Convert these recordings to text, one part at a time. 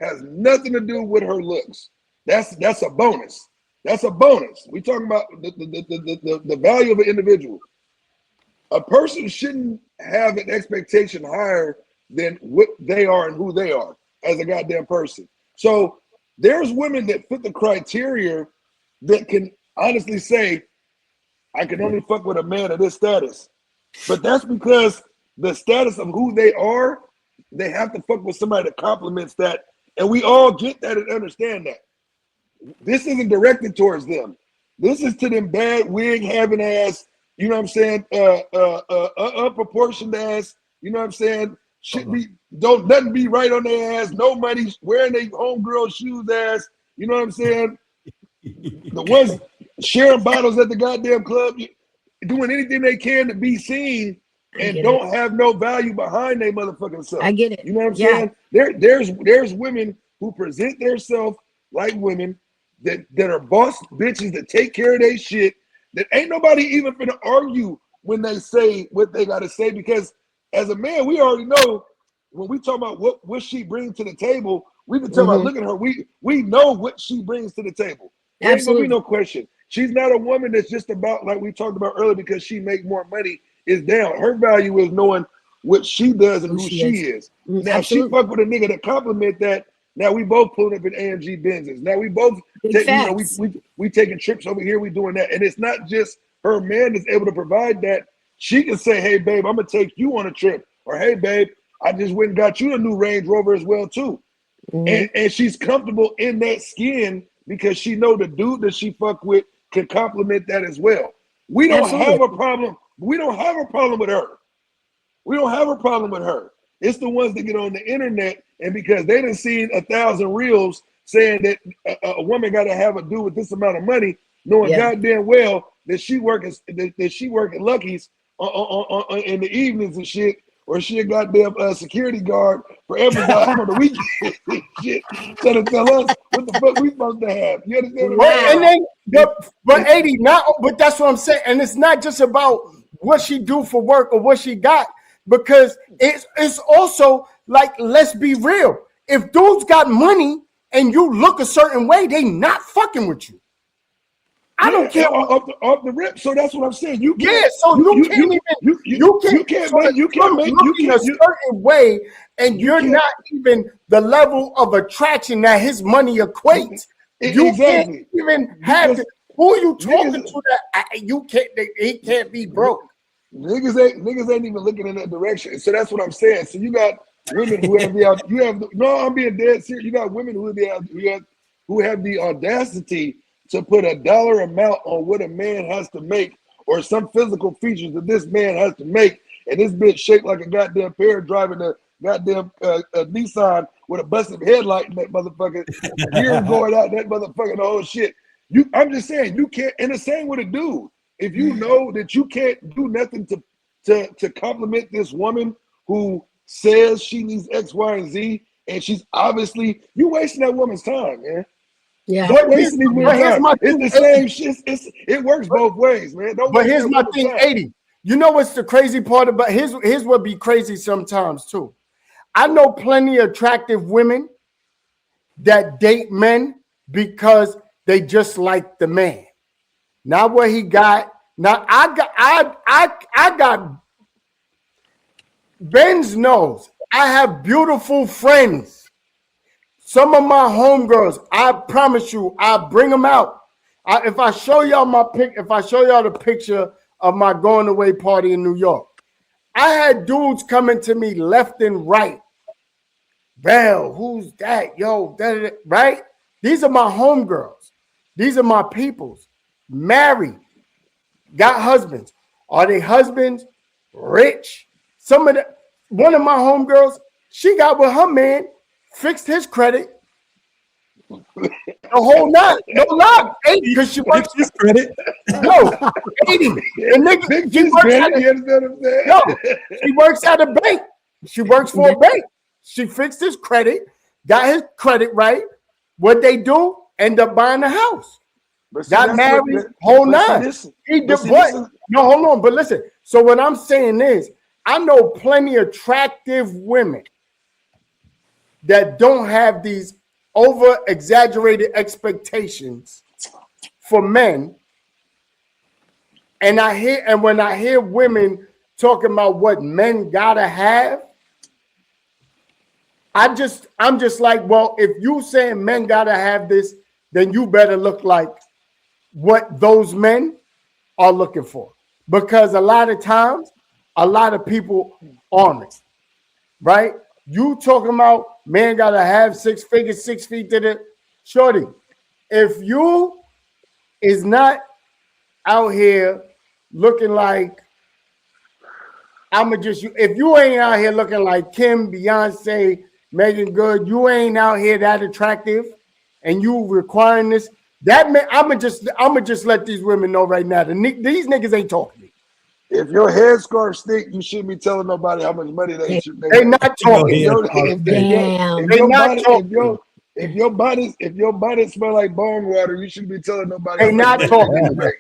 has nothing to do with her looks. That's a bonus. That's a bonus. We talking about the value of an individual. A person shouldn't have an expectation higher than what they are and who they are as a goddamn person. So there's women that fit the criteria that can honestly say, I can only fuck with a man of this status. But that's because the status of who they are, they have to fuck with somebody that complements that. And we all get that and understand that. This isn't directed towards them. This is to them bad wig having ass, you know what I'm saying, unproportioned ass, you know what I'm saying, don't nothing be right on their ass, no money, wearing their homegirl shoes ass, you know what I'm saying? The ones sharing bottles at the goddamn club, doing anything they can to be seen and don't have no value behind their motherfucking self. I get it. You know what I'm saying? There's women who present themselves like women that are boss bitches that take care of their shit, that ain't nobody even gonna argue when they say what they gotta say, because as a man, we already know when we talk about what she brings to the table, we can tell by looking at her, we know what she brings to the table. There ain't gonna be no question. She's not a woman that's just about, like we talked about earlier, because she make more money is down. Her value is knowing what she does and who she is. Now she fuck with a nigga that compliment that. Now we both pulling up in AMG Benzes. Now we both we taking trips over here, we doing that. And it's not just her man that's able to provide that. She can say, hey babe, I'm gonna take you on a trip. Or hey babe, I just went and got you a new Range Rover as well too. And she's comfortable in that skin because she know the dude that she fuck with can complement that as well. We don't have a problem. We don't have a problem with her. We don't have a problem with her. It's the ones that get on the internet, and because they done seen 1,000 reels saying that a woman got to have a dude with this amount of money, knowing goddamn well that she working Lucky's in the evenings and shit, or she a goddamn security guard for everybody on the weekend. Shit, trying to tell us what the fuck we supposed to have. You understand what I'm saying? And then, but 80, but that's what I'm saying. And it's not just about what she do for work or what she got, because it's also like, let's be real. If dudes got money and you look a certain way, they not fucking with you. I don't care off the rip. So that's what I'm saying. You can't. Yeah, so you can't look a certain way, and you're not even the level of attraction that his money equates. You can't even have to. Who are you talking to? That you can't. He can't be broke. Niggas ain't even looking in that direction. So that's what I'm saying. So you got women who have I'm being dead serious. You got women who have the audacity to put a dollar amount on what a man has to make, or some physical features that this man has to make, and this bitch shaped like a goddamn pear driving a goddamn Nissan with a busted headlight in that motherfucker, gears going out that motherfucking whole shit. I'm just saying, you can't, and the same with a dude. If you know that you can't do nothing to compliment this woman who says she needs X, Y, and Z, and she's obviously, you wasting that woman's time, man. Yeah, it's the same shit. It works both ways, man. But here's my thing, 80. You know what's the crazy part about? Here's what be crazy sometimes too. I know plenty of attractive women that date men because they just like the man, not what he got. Now I got Ben's knows I have beautiful friends. Some of my homegirls, I promise you, I bring them out. If I show y'all the picture of my going away party in New York, I had dudes coming to me left and right. Bell, who's that? Yo, right? These are my homegirls. These are my peoples. Married, got husbands. Are they husbands? Rich. One of my homegirls, she got with her man, fixed his credit. The whole nine. No lie. 80, because she works his credit. No, 80. She works at a bank. She works for a bank. She fixed his credit, got his credit right. What they do? End up buying a house. Got married, whole nine. No, hold on. But listen. So what I'm saying is, I know plenty of attractive women that don't have these over exaggerated expectations for men. And when I hear women talking about what men gotta have, I'm just like, well, if you saying men gotta have this, then you better look like what those men are looking for. Because a lot of times, a lot of people aren't, right? You talking about man gotta have 6 figures, 6 feet to the shorty. If you is not out here looking like if you ain't out here looking like Kim, Beyonce, Megan Good, you ain't out here that attractive, and you requiring this. That man, I'ma just let these women know right now. These niggas ain't talking to me. If your headscarf stink, you shouldn't be telling nobody how much money they should make. They not talking. If your body smell like bone water, you shouldn't be telling nobody. They not talking. But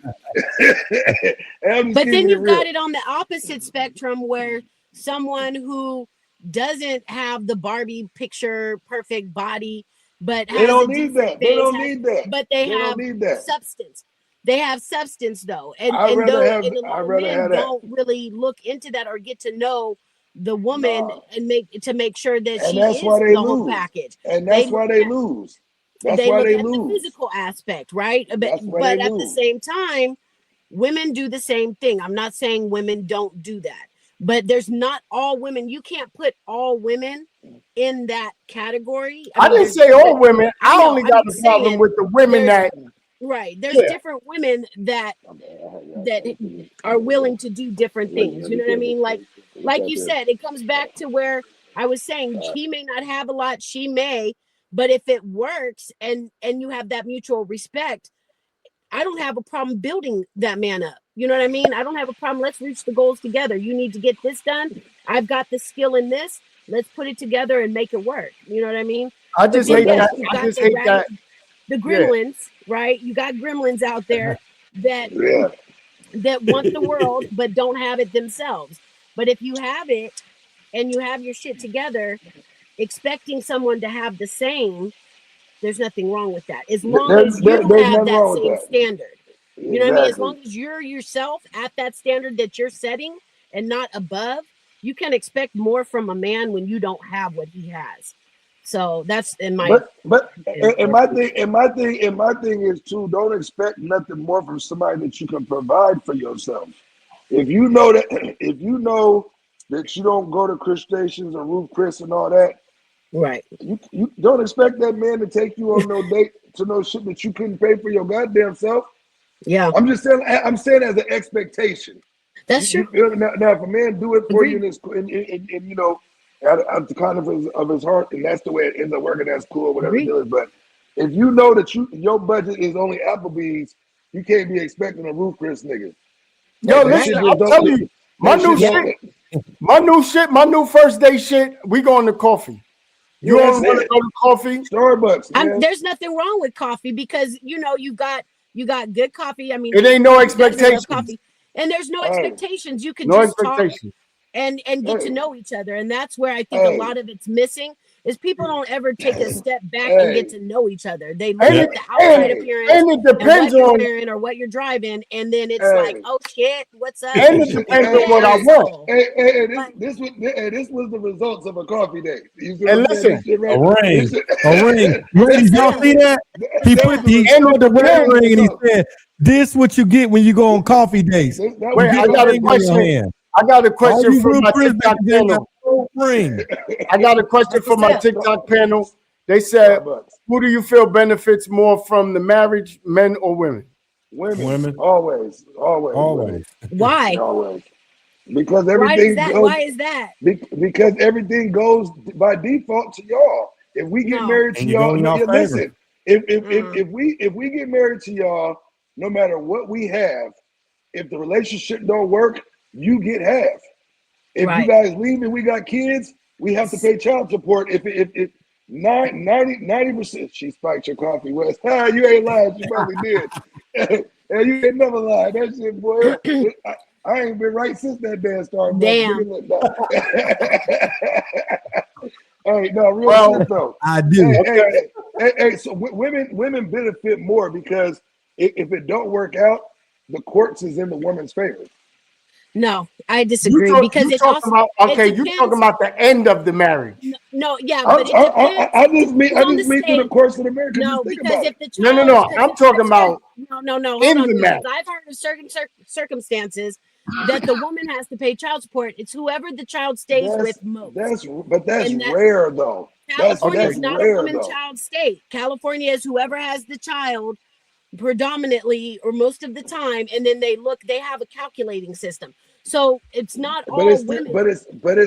then you've got it on the opposite spectrum where someone who doesn't have the Barbie picture perfect body, but they don't need that. They don't need that. But they have substance. They have substance though, and men don't really look into that or get to know the woman and make sure that she is the whole package. And that's why they lose. That's why they lose. The physical aspect, right? But at the same time, women do the same thing. I'm not saying women don't do that, but there's not all women. You can't put all women in that category. I didn't say all women. I only got a problem with the women that. Right. There's different women that are willing to do different things. You know what I mean? Like you said, it comes back to where I was saying he may not have a lot, she may, but if it works and you have that mutual respect, I don't have a problem building that man up. You know what I mean? I don't have a problem. Let's reach the goals together. You need to get this done. I've got the skill in this. Let's put it together and make it work. You know what I mean? I just hate that. The gremlins, right? You got gremlins out there that want the world but don't have it themselves. But if you have it and you have your shit together, expecting someone to have the same, there's nothing wrong with that. As long as you have that same standard. You know what I mean? As long as you're yourself at that standard that you're setting and not above, you can expect more from a man when you don't have what he has. So that's in my my thing is too, don't expect nothing more from somebody that you can provide for yourself. If you know that you don't go to Chris stations or Ruth Chris and all that, right? You don't expect that man to take you on no date to no shit that you couldn't pay for your goddamn self. Yeah, I'm saying as an expectation. That's true. Now, if a man do it for you and you know, out the kindness of his heart, and that's the way it ends up working, that's cool, whatever it is. But if you know that your budget is only Applebee's, you can't be expecting a Ruth Chris nigga. Yo, listen, I'll tell you, my new first day shit, we going to coffee. You want to go to coffee? Starbucks, man. There's nothing wrong with coffee because, you know, you got good coffee. I mean, it ain't no expectations. And there's no expectations. You can just talk and get to know each other. And that's where I think a lot of it's missing is people don't ever take a step back and get to know each other. They look at the outside appearance and it depends on what you're wearing or what you're driving, and then it's like, oh shit, what's up? And it depends on what I want. This was the results of a coffee date. And listen, a ring. Did y'all see that? He put the wedding ring and he said, "This what you get when you go on coffee dates." Wait, I got a question. I got a question from my TikTok panel. I got a question for my TikTok panel. They said, who do you feel benefits more from the marriage, men or women? Women. Always. Why? Always. Because everything why is that? Because everything goes by default to y'all. If we get married to y'all, listen, if we get married to y'all, no matter what we have, if the relationship don't work, you get half. If you guys leave and we got kids, we have to pay child support. If 90%, she spiked your coffee, Wes. You ain't lying. She probably did. And you ain't never lied. That shit, boy. I ain't been right since that damn Starbucks. Damn. Hey, no, real Well, shit though. I do. Hey, so women benefit more because if it don't work out, the courts is in the woman's favor. No, I disagree because it's also about okay. it You depends. talking about the end of the marriage? No, yeah, but it depends. I just mean on the through the state. course of the marriage. No, Just think because about if it. the child, No. because I'm if talking there's about no, hold in on, the because marriage. I've heard of certain circumstances that the woman has to pay child support. It's whoever the child stays with most. That's And that- rare though. California That's is not a rare woman though. child state. California is whoever has the child predominantly or most of the time, and then they have a calculating system. So it's not all women. It's You know what I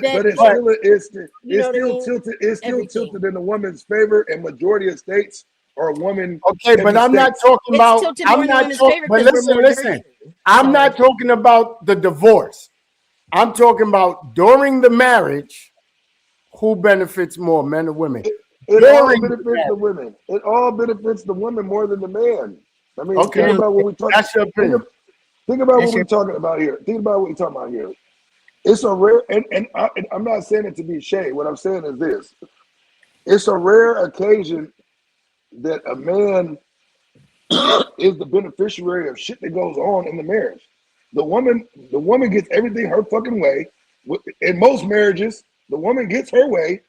still mean? tilted. It's still Everything. tilted in the woman's favor, and majority of states are women. Okay, but I'm not talking It's about. tilted more I'm in the not women's talking. favor But because we're more listen. dirty. I'm So- not talking about the divorce. I'm talking about during the marriage. Who benefits more, men or women? It all benefits the women. It all benefits the women more than the man. I mean, Okay. think about what we talking. That's your opinion. Think about what we're talking about here. Think about what we're talking about here. It's a rare, and I'm not saying it to be shade. What I'm saying is this: it's a rare occasion that a man is the beneficiary of shit that goes on in the marriage. The woman gets everything her fucking way. In most marriages, the woman gets her way.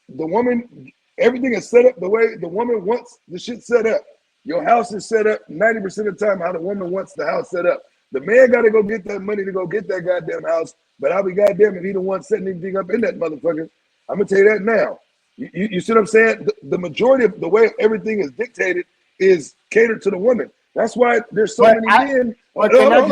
The woman, everything is set up the way the woman wants the shit set up. Your house is set up 90% of the time how the woman wants the house set up. The man got to go get that money to go get that goddamn house. But I'll be goddamn if he the one setting anything up in that motherfucker. I'm gonna tell you that now. You see what I'm saying? The majority of the way everything is dictated is catered to the woman. That's why there's so many men. But Hold you're on.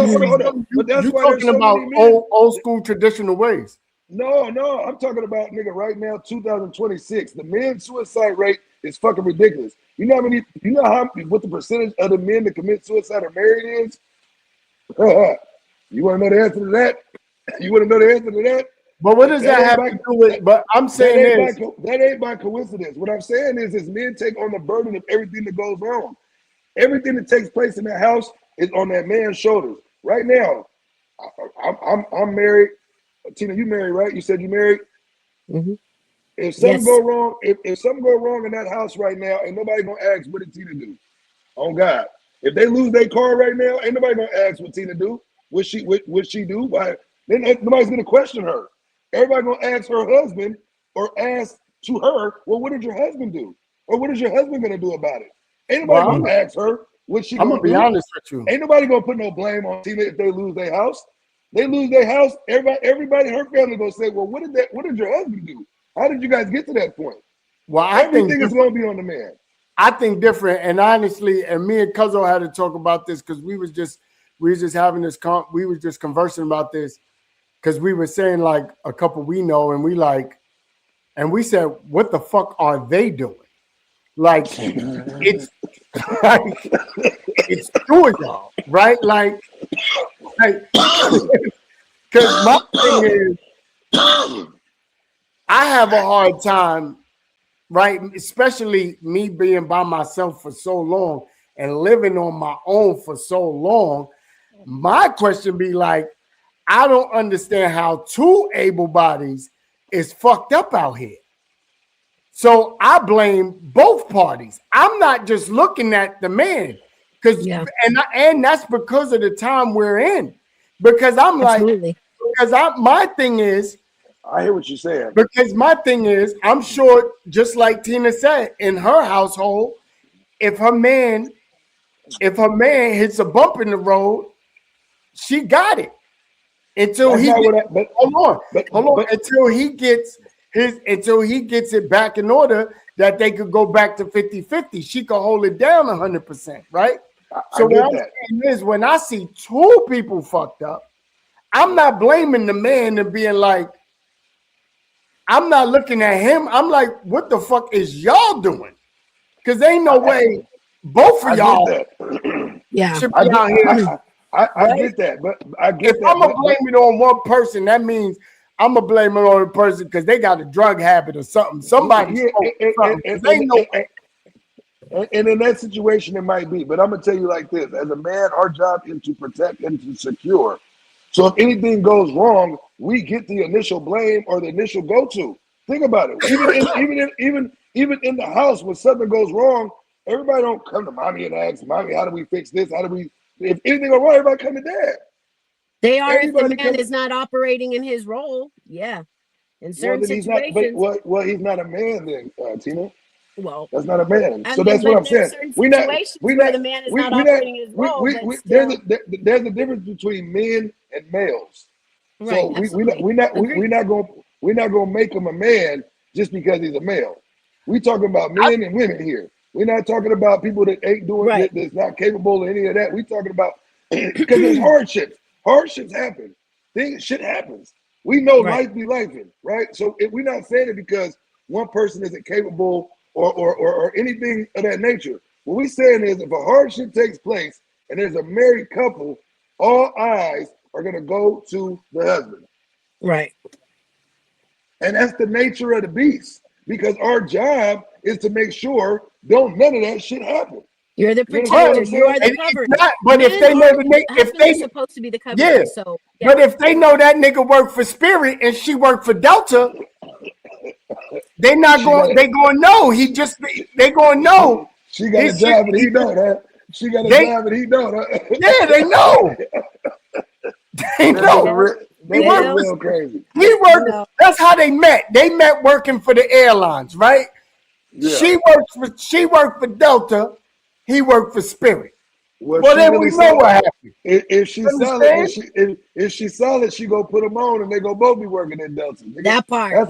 talking about old school traditional ways. No, I'm talking about nigga right now, 2026. The men's suicide rate is fucking ridiculous. You know what the percentage of the men that commit suicide are married is? You want to know the answer to that? You want to know the answer to that? But what does that have to do with? But I'm saying that ain't by coincidence. What I'm saying is men take on the burden of everything that goes wrong. Everything that takes place in that house is on that man's shoulders. Right now, I'm married. Tina, you married, right? You said you married. Mm-hmm. If something go wrong, if something go wrong in that house right now, ain't nobody gonna ask what did Tina do. Oh God, if they lose their car right now, ain't nobody gonna ask what Tina do. What she do? Why? Then nobody's gonna question her. Everybody gonna ask her husband or ask to her, well, what did your husband do? Or what is your husband gonna do about it? Ain't nobody gonna ask her what she. I'm gonna be honest with you. Ain't nobody gonna put no blame on Tina if they lose their house. They lose their house. Everybody, her family gonna say, well, what did your husband do? How did you guys get to that point? Well, I Everything think is gonna be on the man. I think different, and honestly, and me and Cuzzo had to talk about this because we was just having this we was just conversing about this because we were saying like a couple we know, and we said, what the fuck are they doing? Like it's like it's doing y'all, right? Like because my thing is I have a hard time, right? Especially me being by myself for so long and living on my own for so long. My question be like, I don't understand how two able bodies is fucked up out here. So I blame both parties. I'm not just looking at the man and that's because of the time we're in. Because I'm Absolutely. my thing is, I hear what you're saying. Because my thing is, I'm sure, just like Tina said, in her household, if her man hits a bump in the road, she got it. Until until he gets it back in order that they could go back to 50-50. She could hold it down 100%, right? So what I'm saying is, when I see two people fucked up, I'm not blaming the man and being like, I'm not looking at him. I'm like, what the fuck is y'all doing? Because ain't no way both of y'all should be out here. I get that, but I get if I'm gonna blame it on one person, that means I'm gonna blame it on a person because they got a drug habit or something. Somebody ain't no way. And in that situation, it might be. But I'm gonna tell you like this: as a man, our job is to protect and to secure. So if anything goes wrong, we get the initial blame or the initial go-to. Think about it. Even in the house, when something goes wrong, everybody don't come to mommy and ask, mommy, how do we fix this? How do we? If anything goes wrong, everybody come to dad. They are Everybody if the man come- is not operating in his role. Yeah. In certain then situations. he's not a man then, Tina. Well, That's not a man. I So mean, that's what but I'm saying. there's certain situations where the man is not operating in his role. But still, there's a difference between men and males. right, So absolutely. we're not gonna make him a man just because he's a male. We talking about men and women here. We're not talking about people that ain't doing Right. that's not capable of any of that. We talking about because there's hardships. Hardships happen. Shit happens. We know Right. life be lifing, right? So we're not saying it because one person isn't capable or anything of that nature. What we're saying is if a hardship takes place and there's a married couple, all eyes are gonna go to the husband. Right. And that's the nature of the beast. Because our job is to make sure don't none of that shit happen. You're the You know what I'm protector. You are the And it's covering. not, but if Men they know are- the nigga, if husbands they are supposed to be the covering. Yeah. So but if they know that nigga work for Spirit and she work for Delta, they not going. They gonna know. They gonna know. She got a His job shit- and he know that. She got a They- job and he know that. Yeah, they know. They know. They They work know. real crazy. He worked. No. That's how they met. They met working for the airlines, right? Yeah. She worked for Delta. He worked for Spirit. Well, she then really we know what happened. If she's solid, Understand? if she's solid, she go put them on and they go both be working in Delta. That part.